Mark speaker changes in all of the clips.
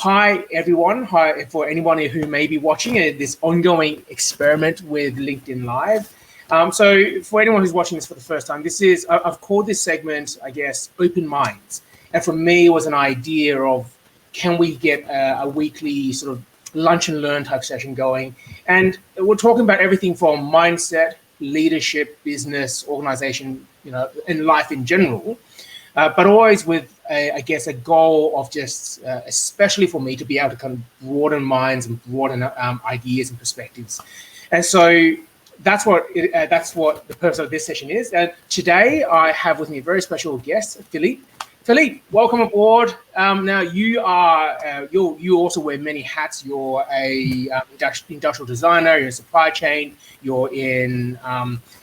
Speaker 1: Hi, everyone. Hi, for anyone who may be watching this ongoing experiment with LinkedIn Live. So for anyone who's watching this for the first time, I've called this segment, I guess, Open Minds. And for me, it was an idea of, can we get a weekly sort of lunch and learn type session going? And we're talking about everything from mindset, leadership, business, organization, and life in general. But always with, I guess, a goal of just, especially for me, to be able to kind of broaden minds and broaden ideas and perspectives. And so that's what the purpose of this session is. And today I have with me a very special guest, Philippe. Philippe, welcome aboard. Now you also wear many hats. You're a industrial designer. You're in supply chain. You're in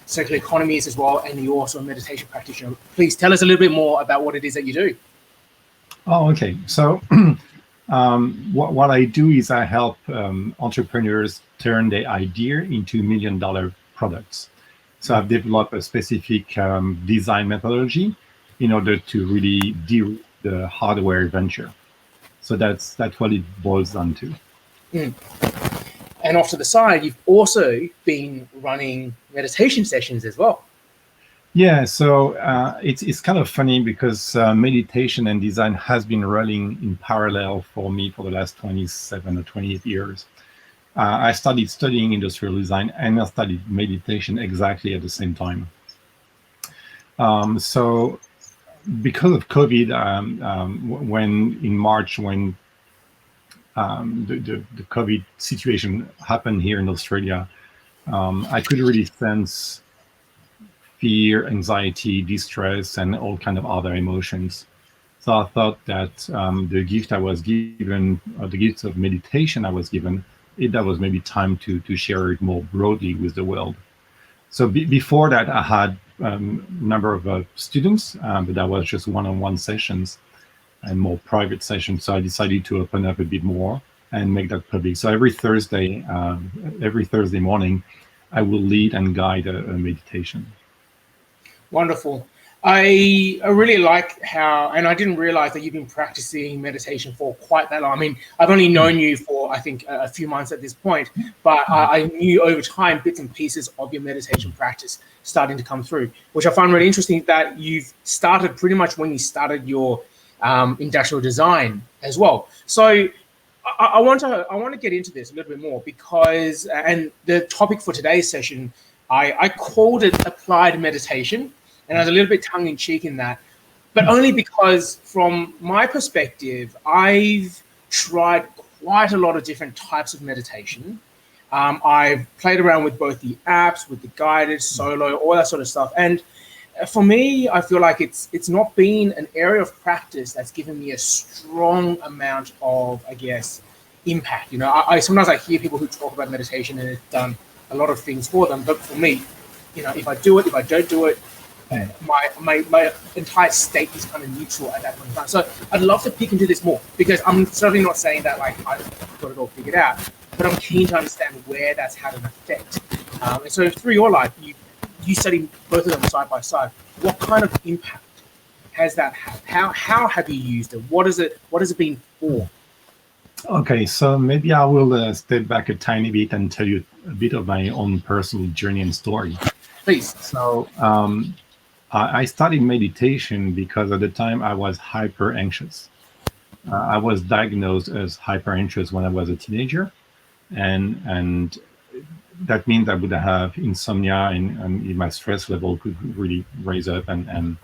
Speaker 1: circular economies as well, and you're also a meditation practitioner. Please tell us a little bit more about what it is that you do.
Speaker 2: Oh, okay. So what I do is I help entrepreneurs turn their idea into $1 million products. So I've developed a specific design methodology in order to really deal the hardware venture. So that's what it boils down to.
Speaker 1: And off to the side, you've also been running meditation sessions as well.
Speaker 2: Yeah, so it's kind of funny because meditation and design has been running in parallel for me for the last 27 or 28 years. I started studying industrial design and I studied meditation exactly at the same time. So because of COVID, when in March, when the COVID situation happened here in Australia, I could really sense fear, anxiety, distress, and all kind of other emotions. So I thought that the gift I was given, or the gift of meditation I was given, that was maybe time to share it more broadly with the world. So before that, I had a number of students, but that was just one-on-one sessions and more private sessions. So I decided to open up a bit more and make that public. So every Thursday morning, I will lead and guide a meditation.
Speaker 1: Wonderful. I really like how, and I didn't realize that you've been practicing meditation for quite that long. I mean, I've only known you for, I think, a few months at this point, but I knew over time bits and pieces of your meditation practice starting to come through, which I find really interesting that you've started pretty much when you started your industrial design as well. So I want to get into this a little bit more because, and the topic for today's session, I called it applied meditation. And I was a little bit tongue-in-cheek in that, but only because from my perspective, I've tried quite a lot of different types of meditation. I've played around with both the apps, with the guided, solo, all that sort of stuff. And for me, I feel like it's not been an area of practice that's given me a strong amount of, I guess, impact. I sometimes I hear people who talk about meditation and it's done a lot of things for them. But for me, if I do it, if I don't do it, my entire state is kind of neutral at that point in time. So I'd love to peek into this more because I'm certainly not saying that like I've got it all figured out, but I'm keen to understand where that's had an effect. And so through your life, you study both of them side by side. What kind of impact has that had? How have you used it? What has it been for?
Speaker 2: Okay, so maybe I will step back a tiny bit and tell you a bit of my own personal journey and story.
Speaker 1: Please.
Speaker 2: So I studied meditation because at the time I was hyper anxious. I was diagnosed as hyper anxious when I was a teenager, and that means I would have insomnia and my stress level could really raise up. And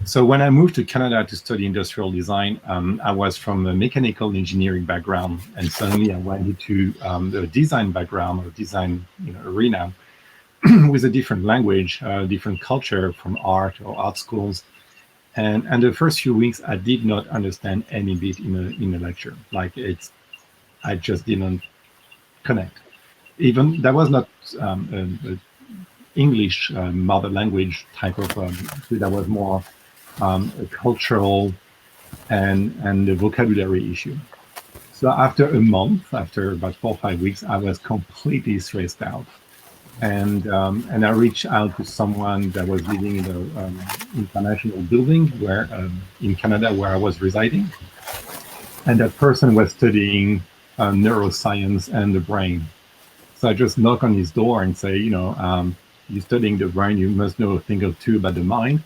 Speaker 2: so when I moved to Canada to study industrial design, I was from a mechanical engineering background, and suddenly I went into the design background or design arena. With a different language, different culture from art or art schools. And the first few weeks, I did not understand any bit in a lecture. I just didn't connect. Even that was not English mother language type of, that was more a cultural and the vocabulary issue. So after a month, after about 4 or 5 weeks, I was completely stressed out. And I reached out to someone that was living in an international building in Canada where I was residing. and that person was studying neuroscience and the brain. So I just knock on his door and say, you're studying the brain, you must know a thing or two about the mind.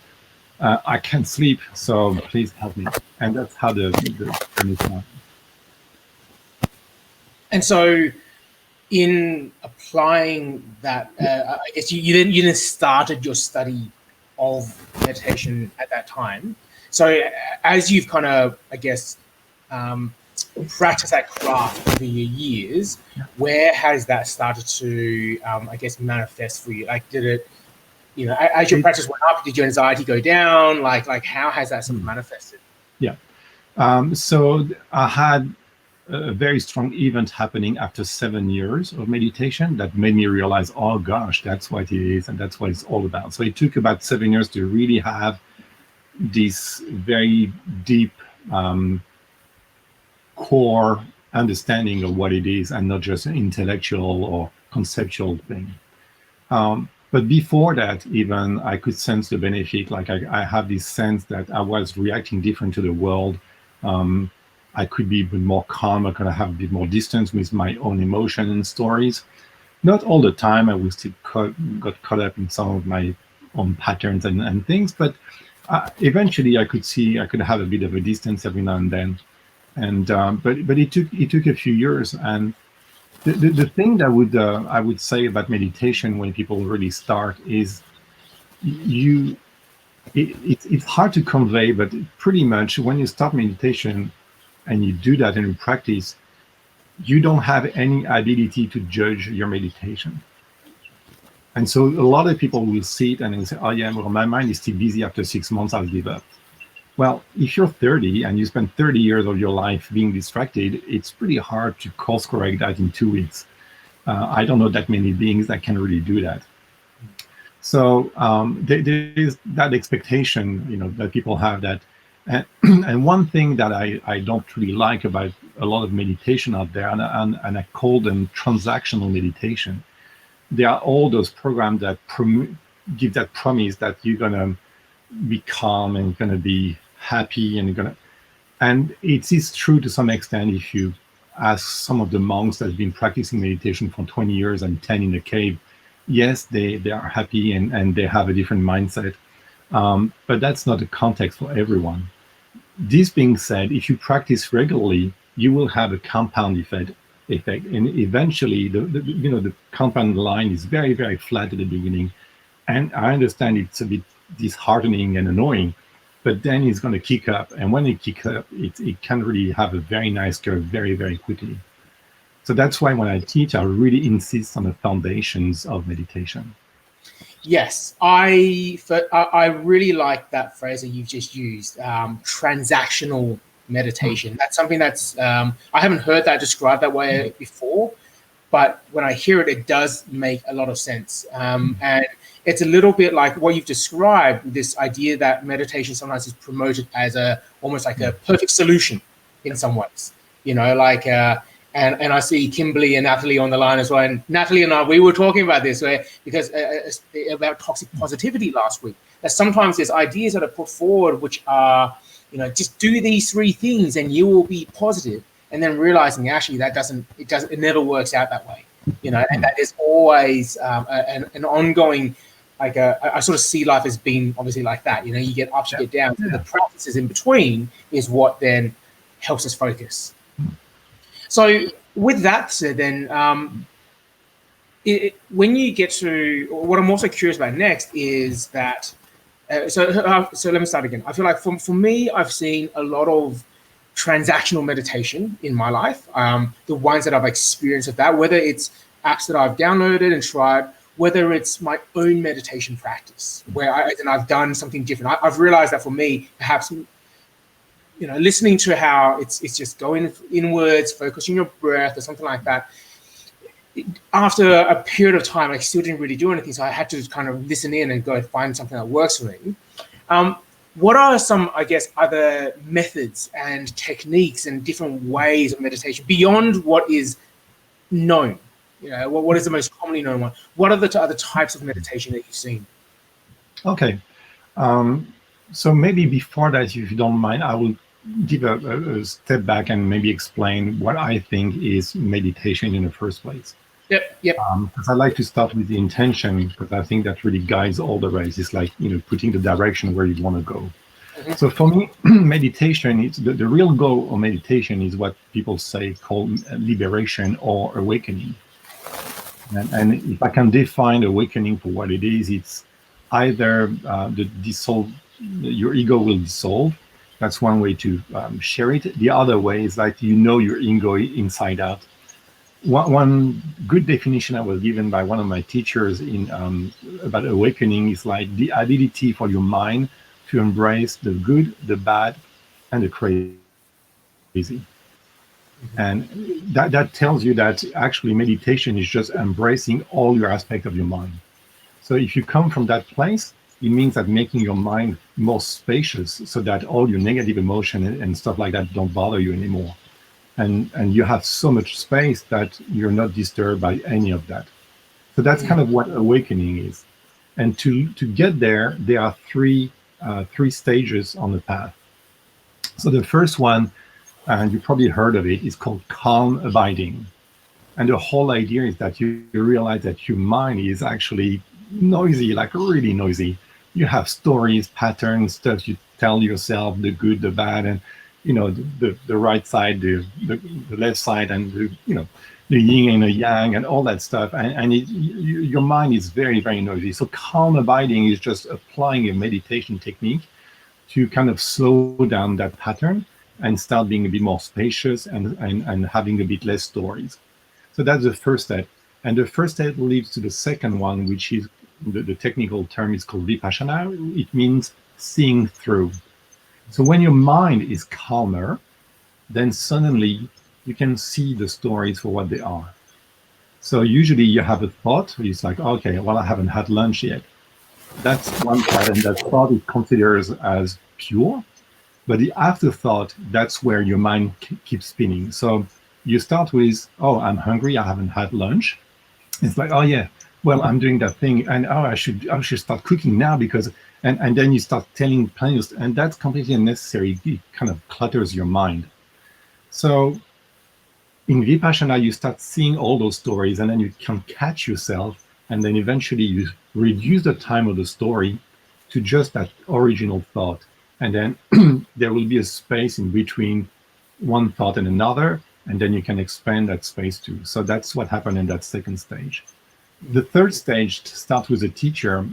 Speaker 2: I can't sleep, so please help me. And that's how the journey started.
Speaker 1: And so, in applying that, I guess you then started your study of meditation at that time. So as you've kind of, I guess, practiced that craft over your years, where has that started to, I guess, manifest for you? Like, did it, as your practice went up, did your anxiety go down? Like how has that sort of manifested?
Speaker 2: Yeah. So I had a very strong event happening after 7 years of meditation that made me realize, oh gosh, that's what it is, and that's what it's all about. So it took about 7 years to really have this very deep core understanding of what it is, and not just an intellectual or conceptual thing. But before that, even I could sense the benefit. Like I have this sense that I was reacting different to the world. I could be a bit more calm. I could have a bit more distance with my own emotion and stories. Not all the time. I was still got caught up in some of my own patterns and things. But eventually, I could have a bit of a distance every now and then. And but it took a few years. And the thing that I would say about meditation when people really start is it's hard to convey, but pretty much when you start meditation and you do that and you practice, you don't have any ability to judge your meditation. And so a lot of people will see it and they say, oh yeah, well, my mind is still busy after 6 months, I'll give up. Well, if you're 30 and you spend 30 years of your life being distracted, it's pretty hard to course correct that in 2 weeks. I don't know that many beings that can really do that. So there is that expectation, that people have that. And one thing that I don't really like about a lot of meditation out there, and I call them transactional meditation. There are all those programs that give that promise that you're going to be calm and going to be happy and it is true to some extent. If you ask some of the monks that have been practicing meditation for 20 years and 10 in a cave, yes, they are happy and they have a different mindset. But that's not the context for everyone. This being said, if you practice regularly, you will have a compound effect, and eventually the compound line is very, very flat at the beginning. And I understand it's a bit disheartening and annoying, but then it's going to kick up. And when it kicks up, it can really have a very nice curve very, very quickly. So that's why when I teach, I really insist on the foundations of meditation.
Speaker 1: Yes, I really like that phrase that you've just used, transactional meditation. That's something that's, I haven't heard that described that way before, but when I hear it, it does make a lot of sense. And it's a little bit like what you've described, this idea that meditation sometimes is promoted as almost like a perfect solution in some ways, and I see Kimberly and Natalie on the line as well. And Natalie and I, we were talking about this because about toxic positivity last week. That sometimes there's ideas that are put forward which are, just do these 3 things and you will be positive. And then realizing actually it never works out that way. And that is always an ongoing, I sort of see life as being obviously like that. You get ups, you get downs. Yeah. The practices in between is what then helps us focus. So with that said, then when you get to what I'm also curious about next is that. So let me start again. I feel like for me, I've seen a lot of transactional meditation in my life. The ones that I've experienced of that, whether it's apps that I've downloaded and tried, whether it's my own meditation practice, where I've done something different. I've realized that for me, perhaps. Listening to how it's just going inwards, focusing your breath or something like that. After a period of time, I still didn't really do anything. So I had to kind of listen in and go and find something that works for me. What are some, I guess, other methods and techniques and different ways of meditation beyond what is known? What is the most commonly known one? What are the other types of meditation that you've seen?
Speaker 2: Okay. So maybe before that, if you don't mind, I will give a step back and maybe explain what I think is meditation in the first place.
Speaker 1: Yep. Yep.
Speaker 2: Because I like to start with the intention, because I think that really guides all the rest. It's like, putting the direction where you want to go.
Speaker 1: Mhm.
Speaker 2: So for me, meditation is the real goal of meditation is what people say called liberation or awakening. And if I can define awakening for what it is, it's either your ego will dissolve. That's one way to share it. The other way is like your ego inside out. One good definition I was given by one of my teachers in about awakening is like the ability for your mind to embrace the good, the bad, and the crazy. And that tells you that actually meditation is just embracing all your aspect of your mind. So if you come from that place, it means that making your mind more spacious so that all your negative emotion and stuff like that don't bother you anymore. And you have so much space that you're not disturbed by any of that. So that's kind of what awakening is. And to get there are three stages on the path. So the first one, and you probably heard of it, is called calm abiding. And the whole idea is that you realize that your mind is actually noisy, like really noisy. You have stories, patterns, stuff you tell yourself, the good, the bad, and the right side, the left side, and the yin and the yang, and all that stuff. And your mind is very, very noisy. So calm abiding is just applying a meditation technique to kind of slow down that pattern and start being a bit more spacious and having a bit less stories. So that's the first step. And the first step leads to the second one, which is the technical term is called vipassana. It means seeing through. So when your mind is calmer, then suddenly you can see the stories for what they are. So usually you have a thought, it's like, okay, well, I haven't had lunch yet. That's one part, and that thought is considered as pure. But the afterthought, that's where your mind keeps spinning. So you start with, oh, I'm hungry, I haven't had lunch. It's like, oh yeah, well, I'm doing that thing, and oh, I should start cooking now because, and then you start telling plans, and that's completely unnecessary. It kind of clutters your mind. So in Vipassana, you start seeing all those stories, and then you can catch yourself, and then eventually you reduce the time of the story to just that original thought. And then there will be a space in between one thought and another, and then you can expand that space too. So that's what happened in that second stage. The third stage starts with a teacher,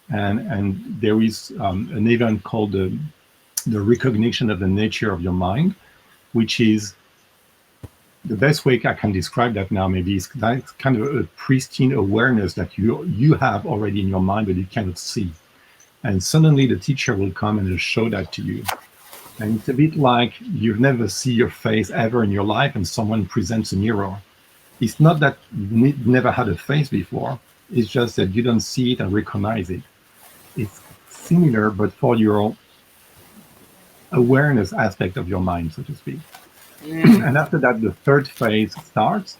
Speaker 2: and there is an event called the recognition of the nature of your mind, which is the best way I can describe that now maybe is that's kind of a pristine awareness that you have already in your mind, but you cannot see. And suddenly the teacher will come and will show that to you. And it's a bit like you've never seen your face ever in your life and someone presents a mirror. It's not that you've never had a face before. It's just that you don't see it and recognize it. It's similar, but for your awareness aspect of your mind, so to speak. And after that, the third phase starts.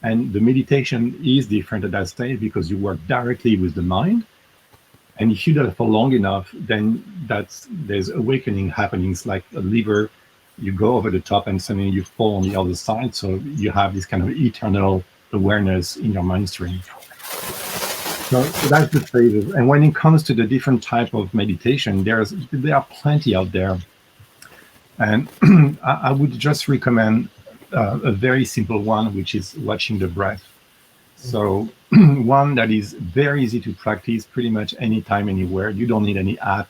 Speaker 2: And the meditation is different at that stage because you work directly with the mind. And if you do that for long enough, then there's awakening happenings like a lever. You go over the top and suddenly you fall on the other side. So you have this kind of eternal awareness in your mind stream. So that's the phases. And when it comes to the different type of meditation, there are plenty out there. And I would just recommend a very simple one, which is watching the breath. So one that is very easy to practice pretty much anytime, anywhere. You don't need any app.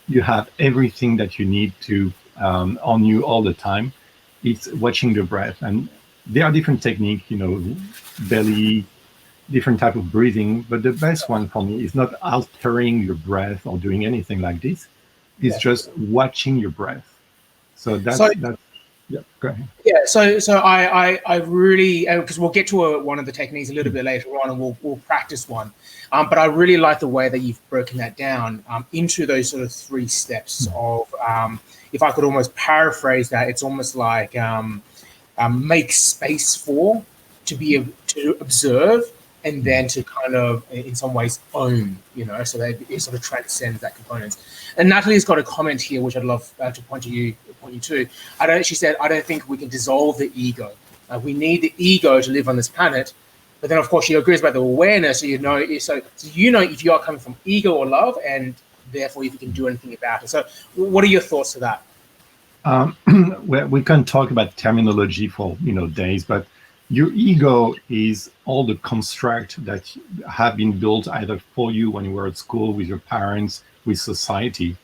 Speaker 2: You have everything that you need to on you all the time. It's watching the breath. And there are different techniques, belly, different type of breathing. But the best one for me is not altering your breath or doing anything like this. It's just watching your breath. So that's yeah, go ahead.
Speaker 1: Yeah, so I really, because we'll get to one of the techniques a little bit later on, and we'll practice one. But I really like the way that you've broken that down into those sort of three steps of, if I could almost paraphrase that, it's almost like make space for, to be able to observe, and then to kind of, in some ways, own, so that it sort of transcends that component. And Natalie's got a comment here, which I'd love to point point you to. She said, I don't think we can dissolve the ego. We need the ego to live on this planet. But then, of course, she agrees about the awareness. So you know if you are coming from ego or love, and therefore if you can do anything about it. So what are your thoughts to that?
Speaker 2: We can talk about terminology for days, but your ego is all the construct that have been built either for you when you were at school, with your parents, with society.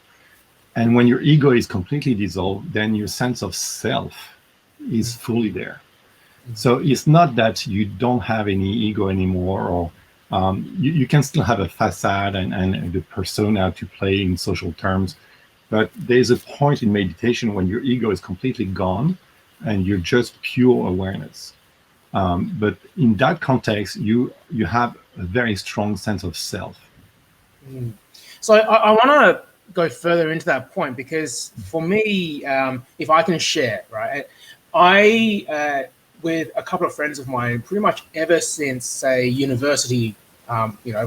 Speaker 2: And when your ego is completely dissolved, then your sense of self is fully there. So it's not that you don't have any ego anymore, or you can still have a facade and the persona to play in social terms. But there's a point in meditation when your ego is completely gone and you're just pure awareness. But in that context, you have a very strong sense of self.
Speaker 1: So I want to go further into that point, because for me, if I can share, right, I with a couple of friends of mine, pretty much ever since, say, university,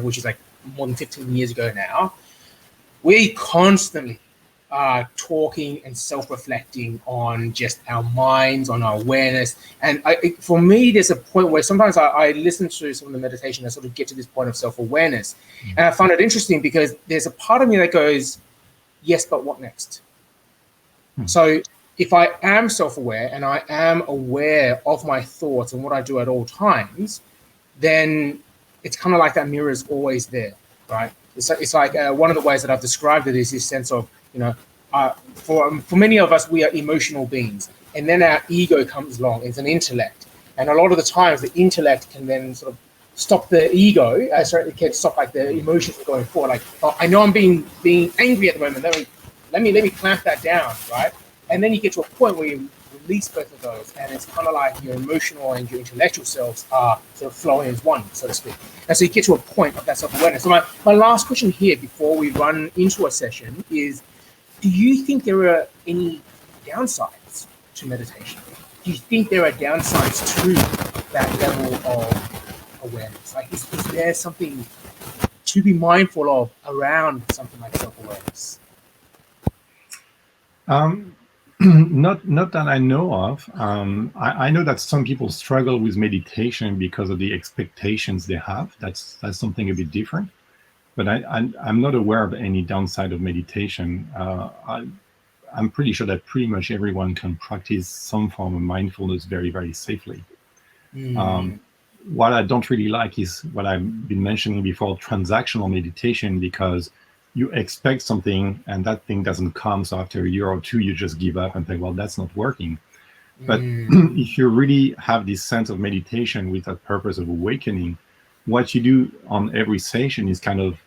Speaker 1: which is like more than 15 years ago now, we constantly are talking and self-reflecting on just our minds, on our awareness. And for me, there's a point where sometimes I listen to some of the meditation and sort of get to this point of self-awareness. And I find it interesting because there's a part of me that goes, yes, but what next? So if I am self-aware and I am aware of my thoughts and what I do at all times, then it's kind of like that mirror is always there, right? It's like one of the ways that I've described it is this sense of, for many of us, we are emotional beings, and then our ego comes along. It's an intellect, and a lot of the times the intellect can then sort of stop the ego. It can stop like the emotions from going forward. Like, oh, I know I'm being angry at the moment. Let me clamp that down, right? And then you get to a point where you release both of those, and it's kind of like your emotional and your intellectual selves are sort of flowing as one, so to speak. And so you get to a point of that self-awareness. So my last question here before we run into a session is, do you think there are any downsides to meditation? Do you think there are downsides to that level of awareness? Like, is there something to be mindful of around something like self-awareness?
Speaker 2: Not that I know of. I know that some people struggle with meditation because of the expectations they have. That's something a bit different. But I'm not aware of any downside of meditation. I'm pretty sure that pretty much everyone can practice some form of mindfulness very, very safely. What I don't really like is what I've been mentioning before, transactional meditation, because you expect something and that thing doesn't come. So after a year or two, you just give up and think, well, that's not working. But if you really have this sense of meditation with that purpose of awakening, what you do on every session is kind of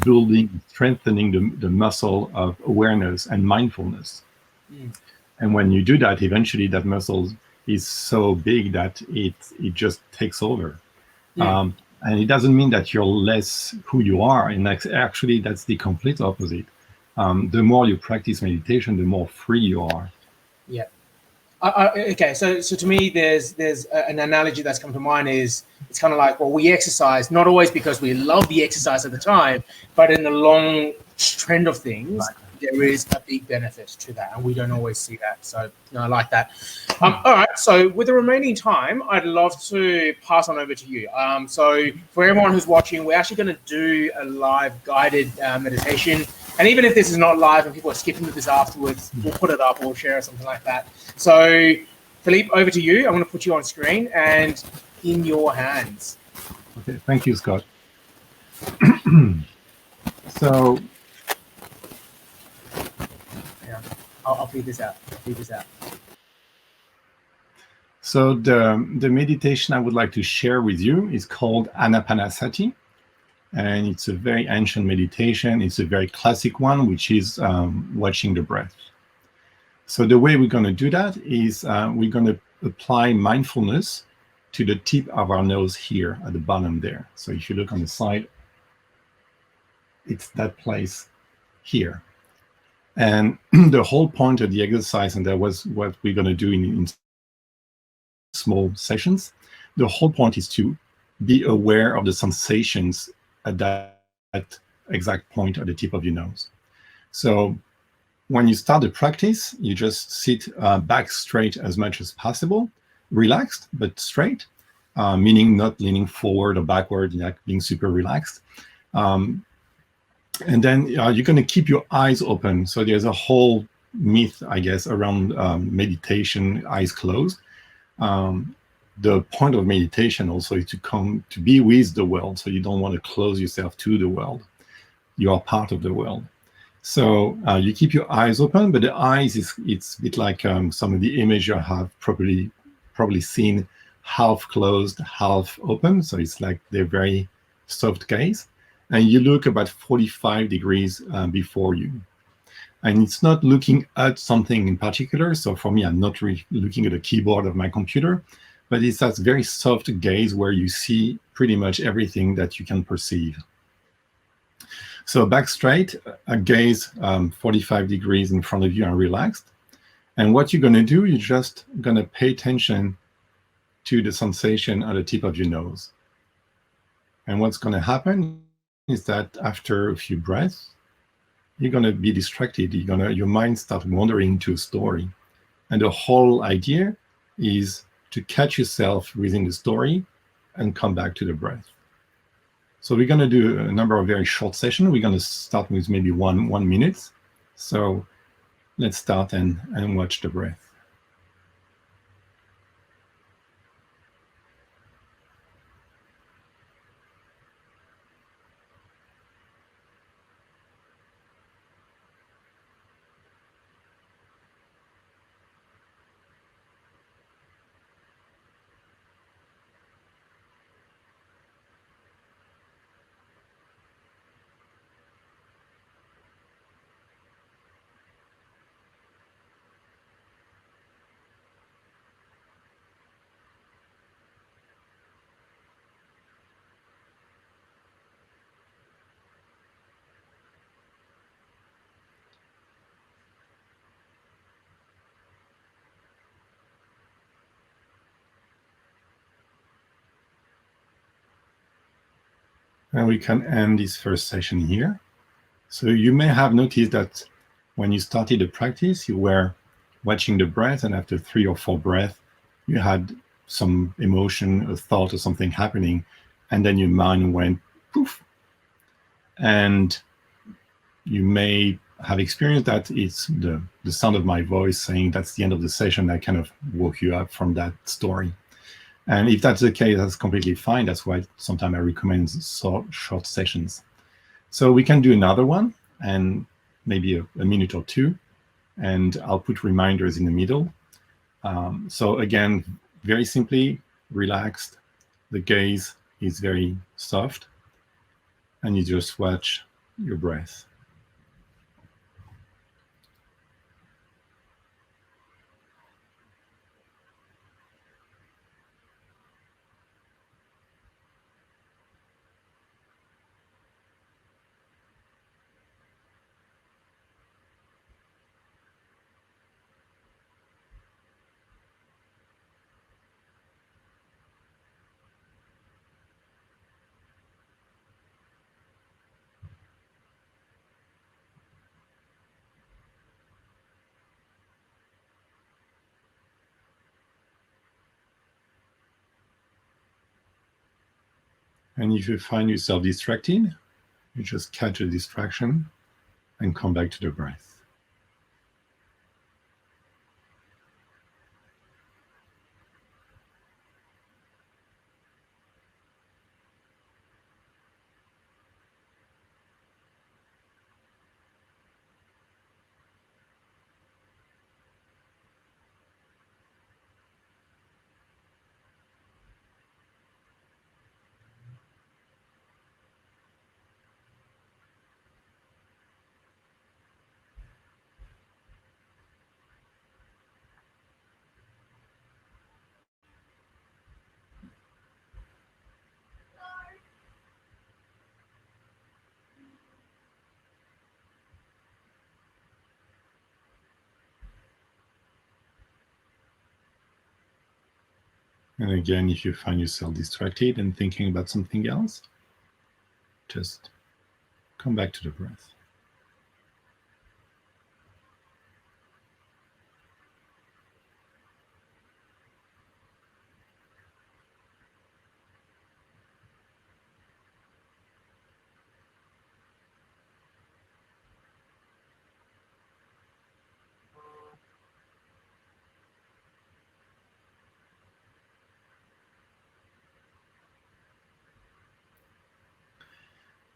Speaker 2: building, strengthening the muscle of awareness and mindfulness. And when you do that, eventually that muscle is so big that it just takes over. And it doesn't mean that you're less who you are. And actually, that's the complete opposite. The more you practice meditation, the more free you are.
Speaker 1: Yeah. Okay, so to me, there's an analogy that's come to mind is it's kind of like, well, we exercise not always because we love the exercise at the time, but in the long trend of things, there is a big benefit to that, and we don't always see that. So I like that. All right, so with the remaining time, I'd love to pass on over to you. So for everyone who's watching, we're actually going to do a live guided meditation. And even if this is not live and people are skipping to this afterwards, we'll put it up or we'll share or something like that. So, Philippe, over to you. I'm going to put you on screen and in your hands.
Speaker 2: Okay, thank you, Scott. So,
Speaker 1: yeah, I'll feed this out.
Speaker 2: So the meditation I would like to share with you is called Anapanasati. And it's a very ancient meditation. It's a very classic one, which is watching the breath. So the way we're going to do that is we're going to apply mindfulness to the tip of our nose here at the bottom there. So if you look on the side, it's that place here. And the whole point of the exercise, and that was what we're going to do in small sessions, the whole point is to be aware of the sensations at that exact point at the tip of your nose. So when you start the practice, you just sit back straight as much as possible, relaxed but straight, meaning not leaning forward or backward, like being super relaxed. And then you're going to keep your eyes open. So there's a whole myth, I guess, around meditation, eyes closed. The point of meditation also is to come to be with the world. So you don't want to close yourself to the world. You are part of the world. So you keep your eyes open, but the eyes it's a bit like some of the images you have probably seen, half closed, half open. So it's like they're very soft gaze. And you look about 45 degrees before you. And it's not looking at something in particular. So for me, I'm not really looking at the keyboard of my computer, but it's that very soft gaze where you see pretty much everything that you can perceive. So back straight, gaze 45 degrees in front of you and relaxed. And what you're going to do, you're just going to pay attention to the sensation at the tip of your nose. And what's going to happen is that after a few breaths, you're going to be distracted. Your mind starts wandering to a story. And the whole idea is to catch yourself within the story and come back to the breath. So we're going to do a number of very short sessions. We're going to start with maybe one minute. So let's start and watch the breath. And we can end this first session here. So you may have noticed that when you started the practice, you were watching the breath, and after 3 or 4 breaths, you had some emotion, a thought, or something happening, and then your mind went poof. And you may have experienced that it's the sound of my voice saying that's the end of the session. I kind of woke you up from that story. And if that's the case, that's completely fine. That's why sometimes I recommend short sessions. So we can do another one, and maybe a minute or 2, and I'll put reminders in the middle. So again, very simply, relaxed. The gaze is very soft, and you just watch your breath. And if you find yourself distracted, you just catch a distraction and come back to the breath. And again, if you find yourself distracted and thinking about something else, just come back to the breath.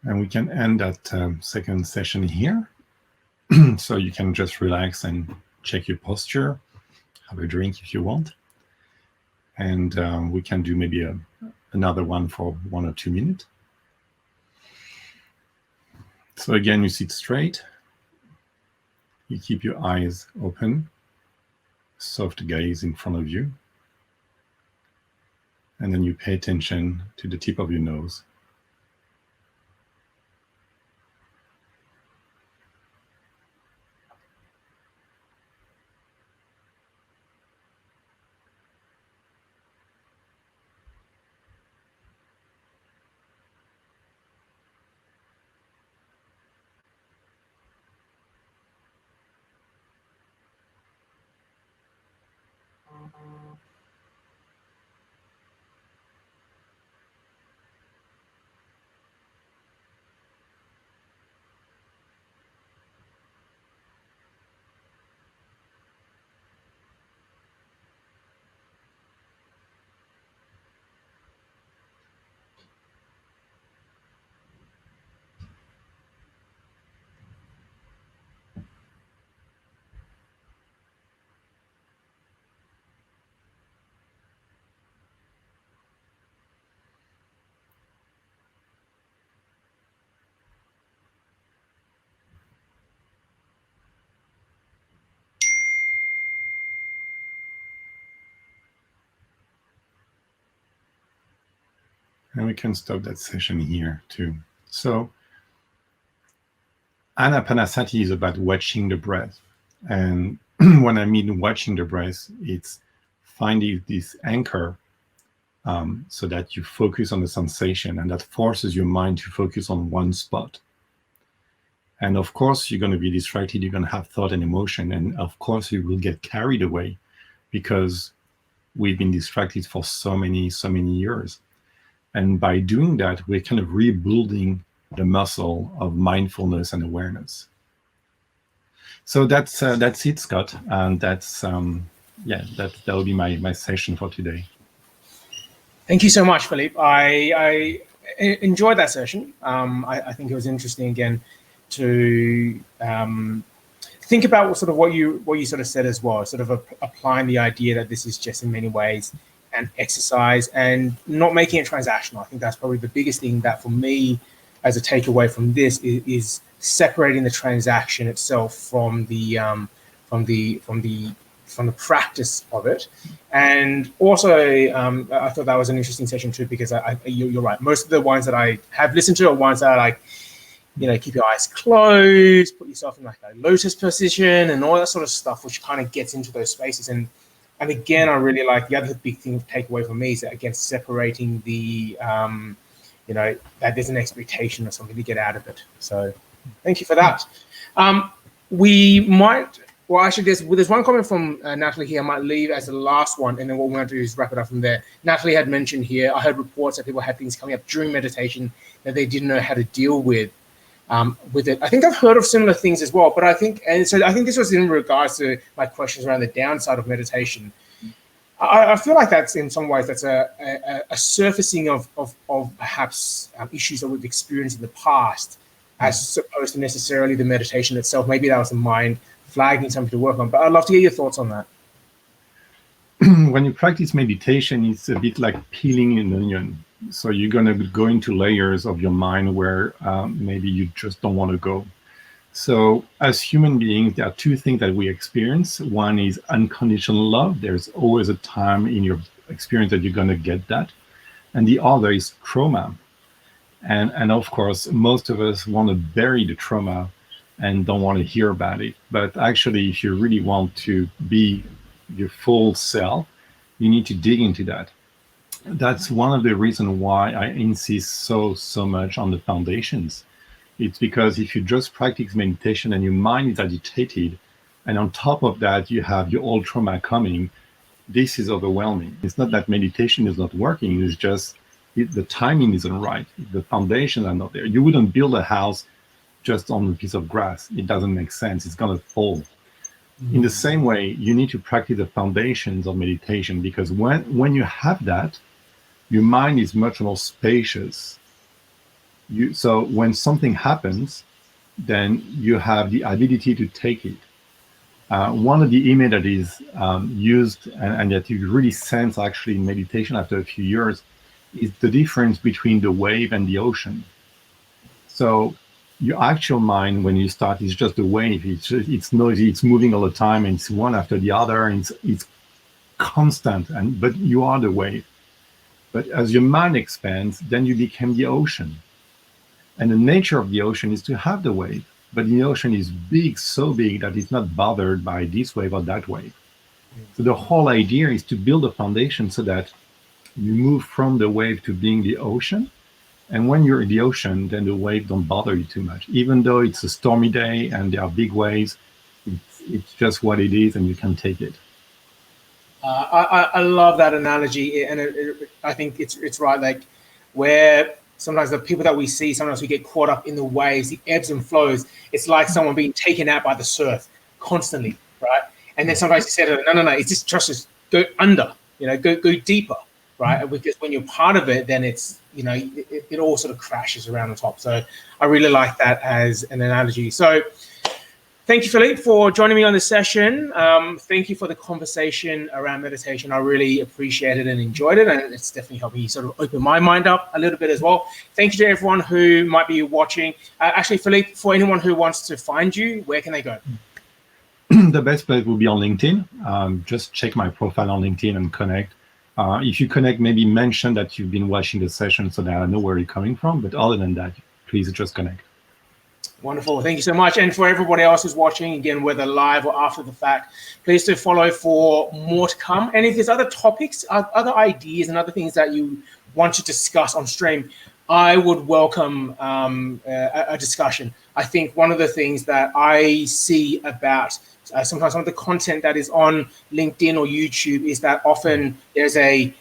Speaker 2: And we can end that second session here. So you can just relax and check your posture, have a drink if you want. And we can do maybe another one for 1 or 2 minutes. So again, you sit straight. You keep your eyes open, soft gaze in front of you. And then you pay attention to the tip of your nose. And we can stop that session here too. So Anapanasati is about watching the breath. And when I mean watching the breath, it's finding this anchor so that you focus on the sensation, and that forces your mind to focus on one spot. And of course, you're going to be distracted. You're going to have thought and emotion. And of course, you will get carried away because we've been distracted for so many years. And by doing that, we're kind of rebuilding the muscle of mindfulness and awareness. So that's it, Scott. And that's, that will be my session for today.
Speaker 1: Thank you so much, Philippe. I enjoyed that session. I think it was interesting again to think about what you sort of said as well, sort of applying the idea that this is just in many ways an exercise and not making it transactional. I think that's probably the biggest thing that for me as a takeaway from this is separating the transaction itself from the practice of it. And also, I thought that was an interesting session too, because you're right. Most of the ones that I have listened to are ones that are like, keep your eyes closed, put yourself in like a lotus position and all that sort of stuff, which kind of gets into those spaces. And again, I really like the other big thing to take away from me is that, again, separating the, that there's an expectation or something to get out of it. So thank you for that. We might, well, actually, there's one comment from Natalie here I might leave as the last one, and then what we're going to do is wrap it up from there. Natalie had mentioned here, I heard reports that people had things coming up during meditation that they didn't know how to deal with it. I think I've heard of similar things as well, but I think this was in regards to my questions around the downside of meditation. I feel like that's in some ways that's a surfacing of perhaps issues that we've experienced in the past, as opposed to necessarily the meditation itself. Maybe that was the mind flagging something to work on, but I'd love to get your thoughts on that.
Speaker 2: When you practice meditation, it's a bit like peeling an onion. So you're going to go into layers of your mind where maybe you just don't want to go. So as human beings, there are two things that we experience. One is unconditional love. There's always a time in your experience that you're going to get that. And the other is trauma. And of course, most of us want to bury the trauma and don't want to hear about it. But actually, if you really want to be your full self, you need to dig into that. That's one of the reasons why I insist so much on the foundations. It's because if you just practice meditation and your mind is agitated, and on top of that, you have your old trauma coming, this is overwhelming. It's not that meditation is not working, it's just the timing isn't right. The foundations are not there. You wouldn't build a house just on a piece of grass. It doesn't make sense. It's going to fall. In the same way, you need to practice the foundations of meditation, because when you have that, your mind is much more spacious So when something happens, then you have the ability to take it. One of the images that is used and that you really sense actually in meditation after a few years is the difference between the wave and the ocean. So your actual mind, when you start, is just a wave. It's noisy. It's moving all the time, and it's one after the other, and it's constant. But you are the wave. But as your mind expands, then you become the ocean. And the nature of the ocean is to have the wave. But the ocean is big, so big that it's not bothered by this wave or that wave. So the whole idea is to build a foundation so that you move from the wave to being the ocean. And when you're in the ocean, then the wave don't bother you too much. Even though it's a stormy day and there are big waves, it's just what it is, and you can take it.
Speaker 1: I love that analogy, and I think it's right. Like, where sometimes the people that we see, sometimes we get caught up in the waves, the ebbs and flows. It's like someone being taken out by the surf constantly, right? And then sometimes you say, no, it's just go under, go deeper, right? Because when you're part of it, then it's, it all sort of crashes around the top. So I really like that as an analogy. So thank you, Philippe, for joining me on this session. Thank you for the conversation around meditation. I really appreciated and enjoyed it, and it's definitely helped me sort of open my mind up a little bit as well. Thank you to everyone who might be watching. Actually, Philippe, for anyone who wants to find you, where can they go?
Speaker 2: The best place will be on LinkedIn. Just check my profile on LinkedIn and connect. If you connect, maybe mention that you've been watching the session so that I know where you're coming from. But other than that, please just connect.
Speaker 1: Wonderful. Thank you so much. And for everybody else who's watching, again, whether live or after the fact, please do follow for more to come. And if there's other topics, other ideas and other things that you want to discuss on stream, I would welcome a discussion. I think one of the things that I see about sometimes some of the content that is on LinkedIn or YouTube is that often there's a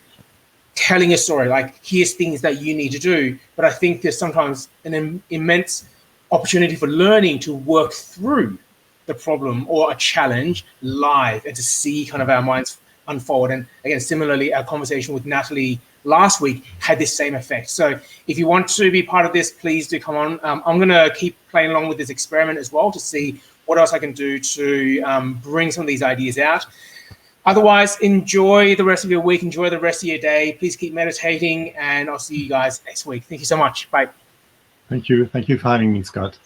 Speaker 1: telling a story, like here's things that you need to do. But I think there's sometimes an immense opportunity for learning to work through the problem or a challenge live and to see kind of our minds unfold. And again, similarly, our conversation with Natalie last week had this same effect. So if you want to be part of this, please do come on. I'm going to keep playing along with this experiment as well to see what else I can do to bring some of these ideas out. Otherwise, enjoy the rest of your week. Enjoy the rest of your day. Please keep meditating, and I'll see you guys next week. Thank you so much. Bye.
Speaker 2: Thank you. Thank you for having me, Scott.